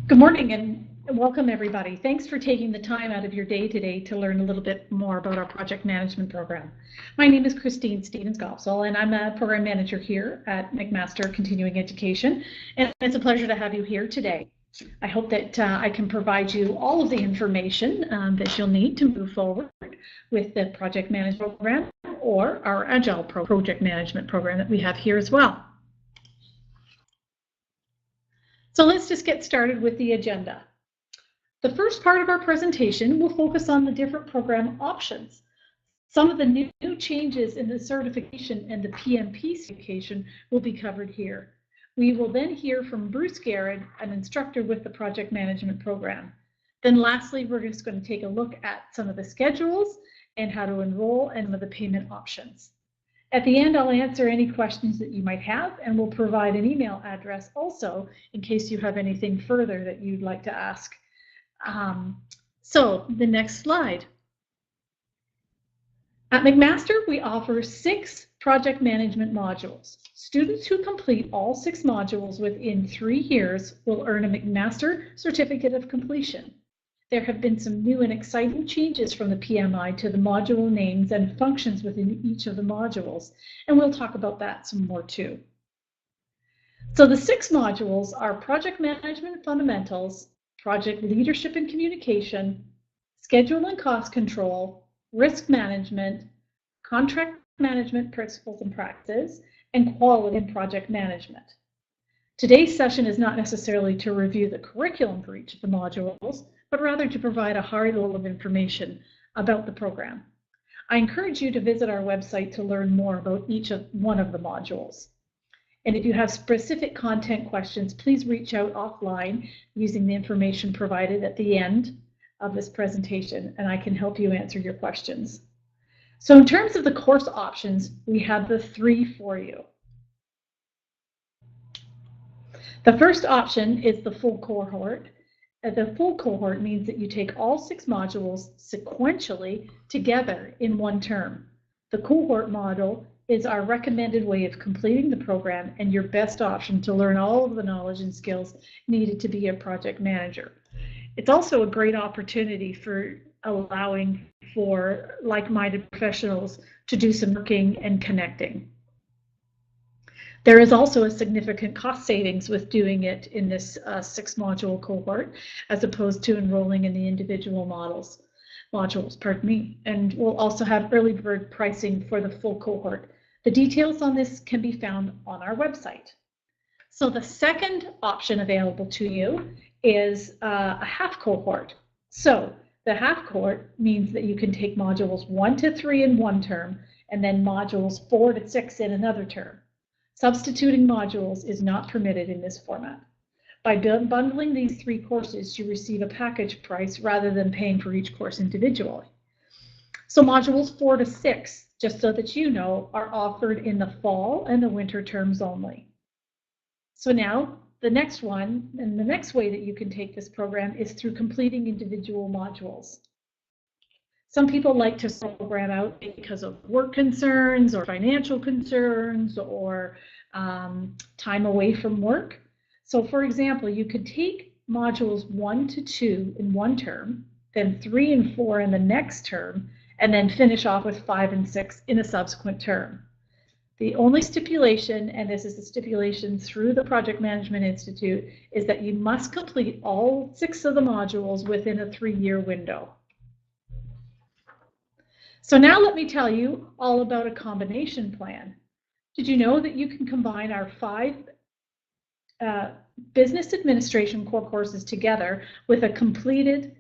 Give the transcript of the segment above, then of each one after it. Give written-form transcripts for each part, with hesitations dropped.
Good morning and welcome everybody. Thanks for taking the time out of your day today to learn a little bit more about our project management program. My name is Christine Stevens-Gopsall and I'm a program manager here at McMaster Continuing Education, and it's a pleasure to have you here today. I hope that I can provide you all of the information that you'll need to move forward with the project management program or our Agile project management program that we have here as well. So let's just get started with the agenda. The first part of our presentation will focus on the different program options. Some of the new changes in the certification and the PMP certification will be covered here. We will then hear from Bruce Garrett, an instructor with the project management program. Then lastly, we're just going to take a look at some of the schedules and how to enroll and some of the payment options. At the end, I'll answer any questions that you might have, and we'll provide an email address also in case you have anything further that you'd like to ask. So the next slide. At McMaster, we offer 6 project management modules. Students who complete all 6 modules within 3 years will earn a McMaster Certificate of Completion. There have been some new and exciting changes from the PMI to the module names and functions within each of the modules, and we'll talk about that some more too. So the 6 modules are Project Management Fundamentals, Project Leadership and Communication, Schedule and Cost Control, Risk Management, Contract Management Principles and Practices, and Quality and Project Management. Today's session is not necessarily to review the curriculum for each of the modules, but rather to provide a high level of information about the program. I encourage you to visit our website to learn more about one of the modules. And if you have specific content questions, please reach out offline using the information provided at the end of this presentation, and I can help you answer your questions. So in terms of the course options, we have the 3 for you. The first option is the full cohort. The full cohort means that you take all 6 modules sequentially together in one term. The cohort model is our recommended way of completing the program and your best option to learn all of the knowledge and skills needed to be a project manager. It's also a great opportunity for allowing for like-minded professionals to do some working and connecting. There is also a significant cost savings with doing it in this 6-module cohort, as opposed to enrolling in the individual modules. And we'll also have early bird pricing for the full cohort. The details on this can be found on our website. So the second option available to you is a half cohort. So the half cohort means that you can take modules 1 to 3 in one term, and then modules 4 to 6 in another term. Substituting modules is not permitted in this format. By bundling these 3 courses, you receive a package price rather than paying for each course individually. So modules 4 to 6, just so that you know, are offered in the fall and the winter terms only. So now the next one, and the next way that you can take this program is through completing individual modules. Some people like to program out because of work concerns or financial concerns or time away from work. So for example, you could take modules 1 to 2 in one term, then 3 and 4 in the next term, and then finish off with 5 and 6 in a subsequent term. The only stipulation, and this is the stipulation through the Project Management Institute, is that you must complete all 6 of the modules within a 3-year window. So now let me tell you all about a combination plan. Did you know that you can combine our 5 business administration core courses together with a completed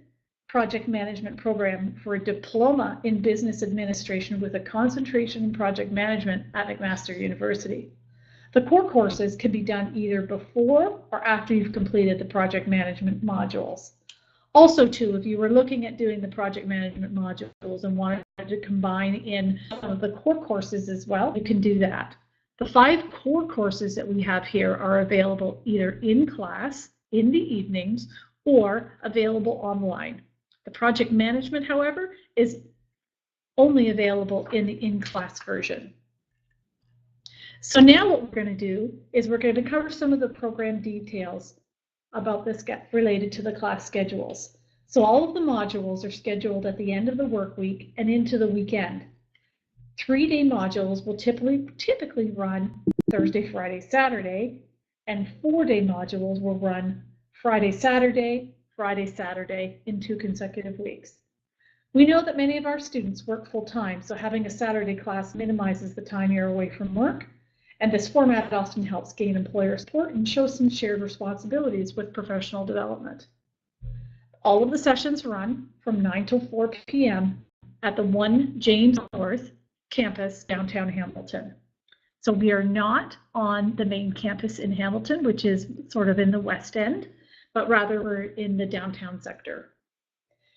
project management program for a diploma in business administration with a concentration in project management at McMaster University? The core courses can be done either before or after you've completed the project management modules. Also, too, if you were looking at doing the project management modules and wanted to combine in some of the core courses as well, you can do that. The 5 core courses that we have here are available either in class, in the evenings, or available online. The project management, however, is only available in the in-class version. So now what we're going to do is we're going to cover some of the program details about this related to the class schedules. So all of the modules are scheduled at the end of the work week and into the weekend. 3-day modules will typically run Thursday, Friday, Saturday, and 4-day modules will run Friday, Saturday, Friday, Saturday in 2 consecutive weeks. We know that many of our students work full-time, so having a Saturday class minimizes the time you're away from work, and this format often helps gain employer support and show some shared responsibilities with professional development. All of the sessions run from 9 till 4 p.m. at the 1 James North campus, downtown Hamilton. So we are not on the main campus in Hamilton, which is sort of in the West End, but rather we're in the downtown sector.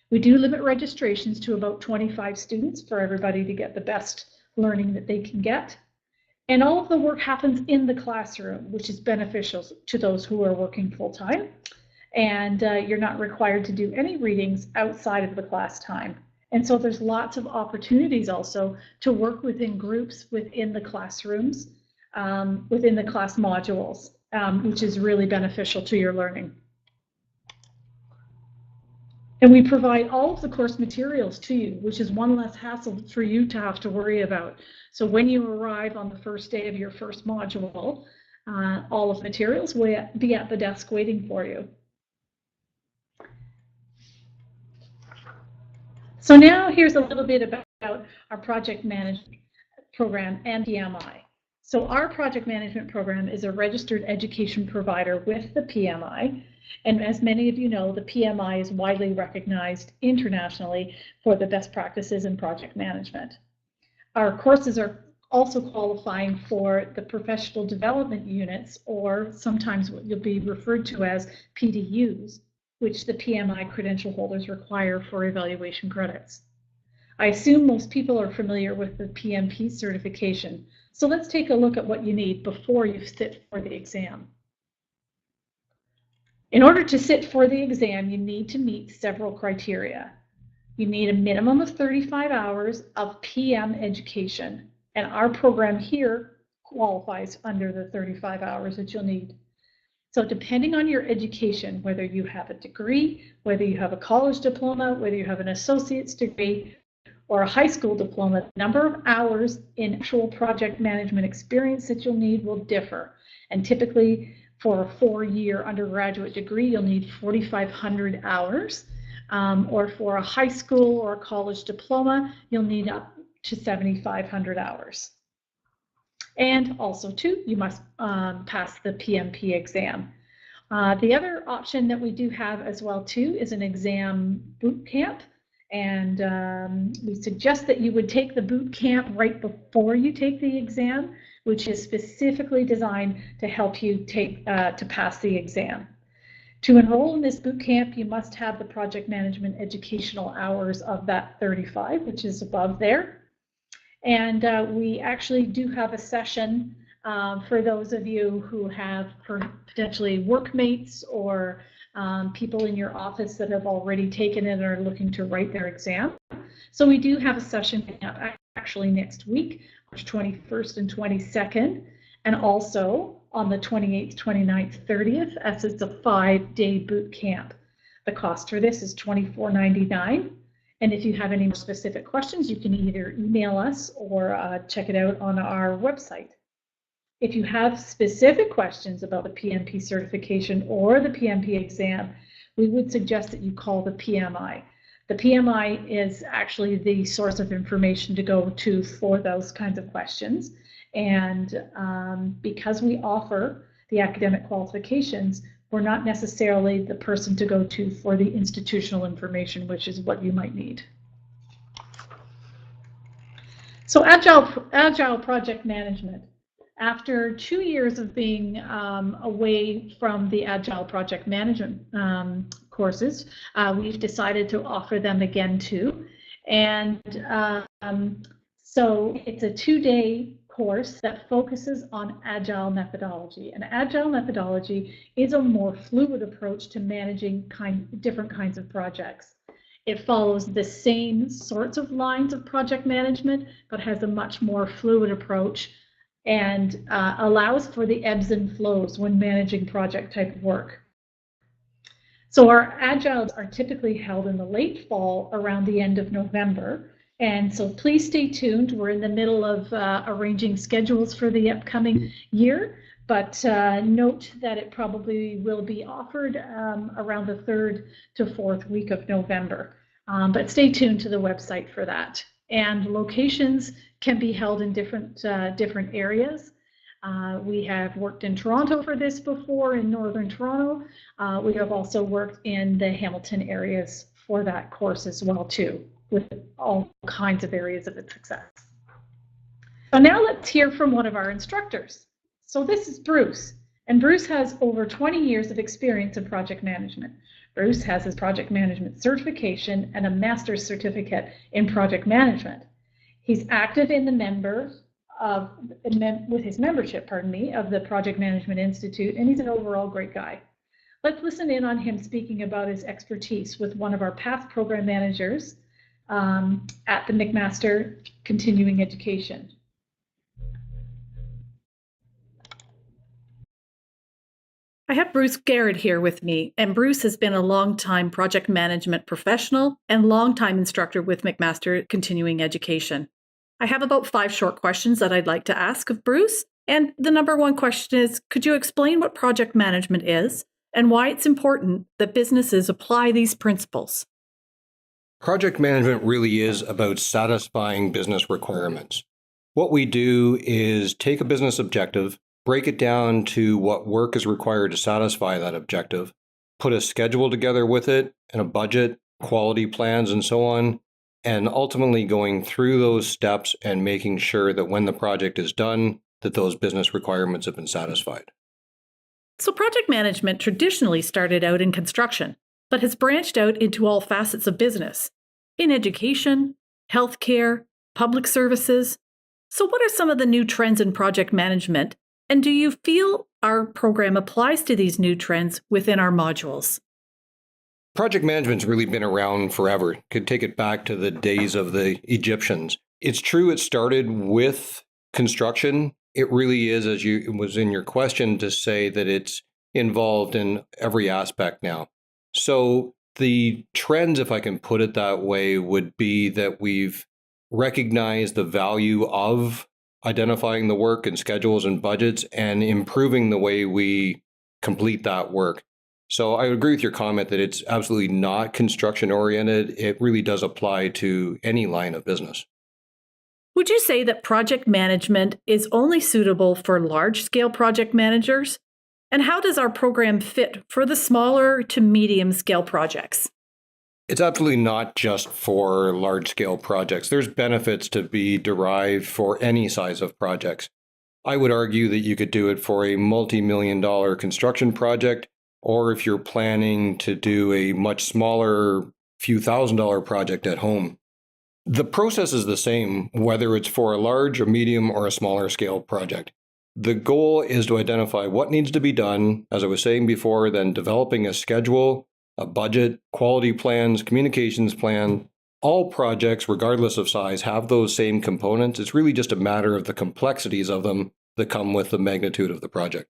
We do limit registrations to about 25 students for everybody to get the best learning that they can get. And all of the work happens in the classroom, which is beneficial to those who are working full-time. And you're not required to do any readings outside of the class time. And so there's lots of opportunities also to work within groups within the classrooms, within the class modules, which is really beneficial to your learning. And we provide all of the course materials to you, which is one less hassle for you to have to worry about. So when you arrive on the first day of your first module, all of the materials will be at the desk waiting for you. So now here's a little bit about our project management program and PMI. So our project management program is a registered education provider with the PMI. And as many of you know, the PMI is widely recognized internationally for the best practices in project management. Our courses are also qualifying for the professional development units, or sometimes what you'll be referred to as PDUs, which the PMI credential holders require for evaluation credits. I assume most people are familiar with the PMP certification. So let's take a look at what you need before you sit for the exam. In order to sit for the exam, you need to meet several criteria. You need a minimum of 35 hours of PM education, and our program here qualifies under the 35 hours that you'll need. So depending on your education, whether you have a degree, whether you have a college diploma, whether you have an associate's degree, or a high school diploma, the number of hours in actual project management experience that you'll need will differ. And typically, for a 4-year undergraduate degree, you'll need 4,500 hours, or for a high school or a college diploma, you'll need up to 7,500 hours. And also, too, you must pass the PMP exam. The other option that we do have as well, too, is an exam boot camp. And we suggest that you would take the boot camp right before you take the exam, which is specifically designed to help you to pass the exam. To enroll in this boot camp, you must have the project management educational hours of that 35, which is above there. And we actually do have a session for those of you who have potentially workmates or people in your office that have already taken it and are looking to write their exam. So we do have a session actually next week, March 21st and 22nd, and also on the 28th, 29th, 30th, as it's a 5-day boot camp. The cost for this is $24.99. And if you have any more specific questions, you can either email us or check it out on our website. If you have specific questions about the PMP certification or the PMP exam, we would suggest that you call the PMI. The PMI is actually the source of information to go to for those kinds of questions. And because we offer the academic qualifications, we're not necessarily the person to go to for the institutional information, which is what you might need. So Agile project management. After 2 years of being away from the Agile project management courses, we've decided to offer them again too. And so it's a 2-day course that focuses on Agile methodology. And Agile methodology is a more fluid approach to managing different kinds of projects. It follows the same sorts of lines of project management, but has a much more fluid approach and allows for the ebbs and flows when managing project type of work. So our Agiles are typically held in the late fall around the end of November. And so please stay tuned. We're in the middle of arranging schedules for the upcoming year, but note that it probably will be offered around the 3rd to 4th week of November. But stay tuned to the website for that. And locations can be held in different areas. We have worked in Toronto for this before, in Northern Toronto. We have also worked in the Hamilton areas for that course as well too, with all kinds of areas of its success. So now let's hear from one of our instructors. So this is Bruce, and Bruce has over 20 years of experience in project management. Bruce has his project management certification and a master's certificate in project management. He's active in the with his membership, of the Project Management Institute, and he's an overall great guy. Let's listen in on him speaking about his expertise with one of our past program managers at the McMaster Continuing Education. I have Bruce Garrett here with me, and Bruce has been a long-time project management professional and long-time instructor with McMaster Continuing Education. I have about 5 short questions that I'd like to ask of Bruce, and the number one question is, could you explain what project management is and why it's important that businesses apply these principles? Project management really is about satisfying business requirements. What we do is take a business objective, break it down to what work is required to satisfy that objective, put a schedule together with it and a budget, quality plans, and so on, and ultimately going through those steps and making sure that when the project is done, that those business requirements have been satisfied. So project management traditionally started out in construction, but has branched out into all facets of business, in education, healthcare, public services. So what are some of the new trends in project management, and do you feel our program applies to these new trends within our modules? Project management's really been around forever. Could take it back to the days of the Egyptians. It's true it started with construction. It really is, as it was in your question, to say that it's involved in every aspect now. So the trends, if I can put it that way, would be that we've recognized the value of identifying the work and schedules and budgets and improving the way we complete that work. So I agree with your comment that it's absolutely not construction oriented. It really does apply to any line of business. Would you say that project management is only suitable for large-scale project managers? And how does our program fit for the smaller to medium-scale projects? It's absolutely not just for large-scale projects. There's benefits to be derived for any size of projects. I would argue that you could do it for a multi-million-dollar construction project, or if you're planning to do a much smaller, few $1,000 project at home. The process is the same, whether it's for a large, a medium, or a smaller scale project. The goal is to identify what needs to be done, as I was saying before, then developing a schedule, a budget, quality plans, communications plan. All projects, regardless of size, have those same components. It's really just a matter of the complexities of them that come with the magnitude of the project.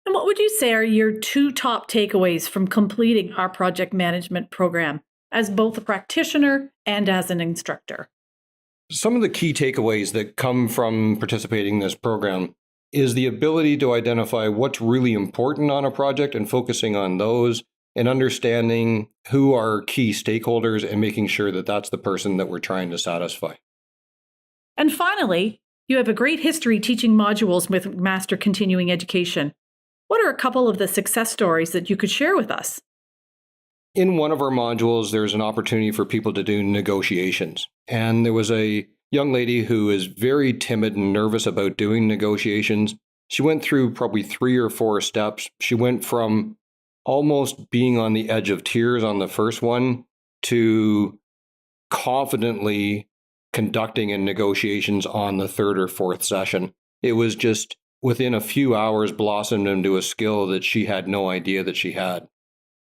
And what would you say are your 2 top takeaways from completing our project management program as both a practitioner and as an instructor? Some of the key takeaways that come from participating in this program is the ability to identify what's really important on a project and focusing on those, and understanding who are key stakeholders and making sure that that's the person that we're trying to satisfy. And finally, you have a great history teaching modules with McMaster Continuing Education. What are a couple of the success stories that you could share with us? In one of our modules, there's an opportunity for people to do negotiations. And there was a young lady who is very timid and nervous about doing negotiations. She went through probably 3 or 4 steps. She went from almost being on the edge of tears on the first one to confidently conducting in negotiations on the 3rd or 4th session. It was just within a few hours blossomed into a skill that she had no idea that she had.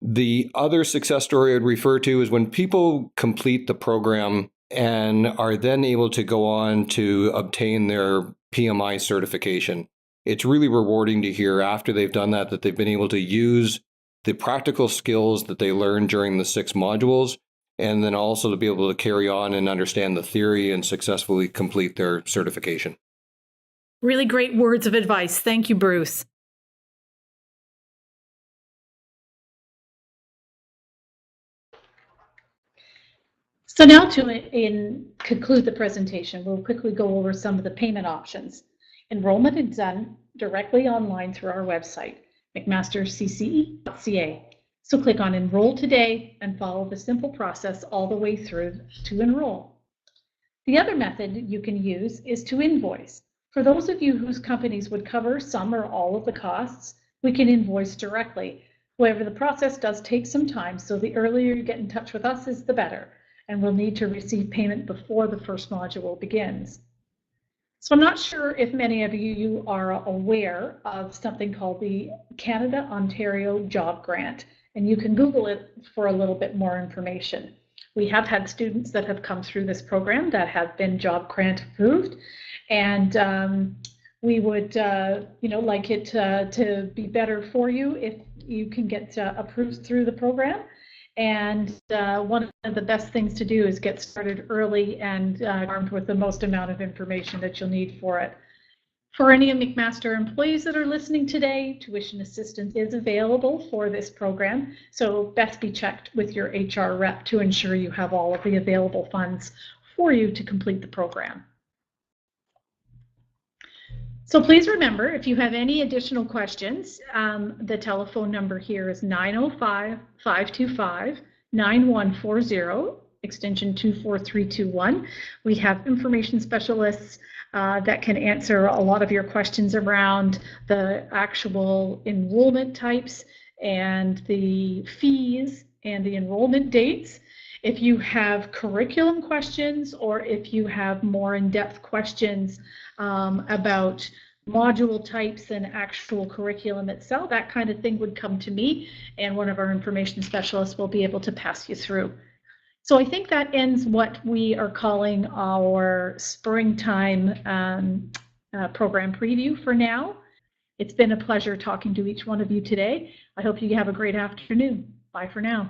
The other success story I'd refer to is when people complete the program and are then able to go on to obtain their PMI certification. It's really rewarding to hear after they've done that they've been able to use the practical skills that they learn during the 6 modules, and then also to be able to carry on and understand the theory and successfully complete their certification. Really great words of advice. Thank you, Bruce. So now to conclude the presentation, we'll quickly go over some of the payment options. Enrollment is done directly online through our website, McMasterCCE.ca. So click on Enroll Today and follow the simple process all the way through to enroll. The other method you can use is to invoice. For those of you whose companies would cover some or all of the costs, we can invoice directly. However, the process does take some time, so the earlier you get in touch with us is the better, and we'll need to receive payment before the first module begins. So I'm not sure if many of you are aware of something called the Canada-Ontario Job Grant, and you can Google it for a little bit more information. We have had students that have come through this program that have been job grant approved, and we would like it to be better for you if you can get approved through the program. And one of the best things to do is get started early and armed with the most amount of information that you'll need for it. For any of McMaster employees that are listening today, tuition assistance is available for this program, so best be checked with your HR rep to ensure you have all of the available funds for you to complete the program. So please remember, if you have any additional questions, the telephone number here is 905-525-9140, extension 24321. We have information specialists that can answer a lot of your questions around the actual enrollment types and the fees and the enrollment dates. If you have curriculum questions, or if you have more in-depth questions about module types and actual curriculum itself, that kind of thing would come to me, and one of our information specialists will be able to pass you through. So I think that ends what we are calling our springtime program preview for now. It's been a pleasure talking to each one of you today. I hope you have a great afternoon. Bye for now.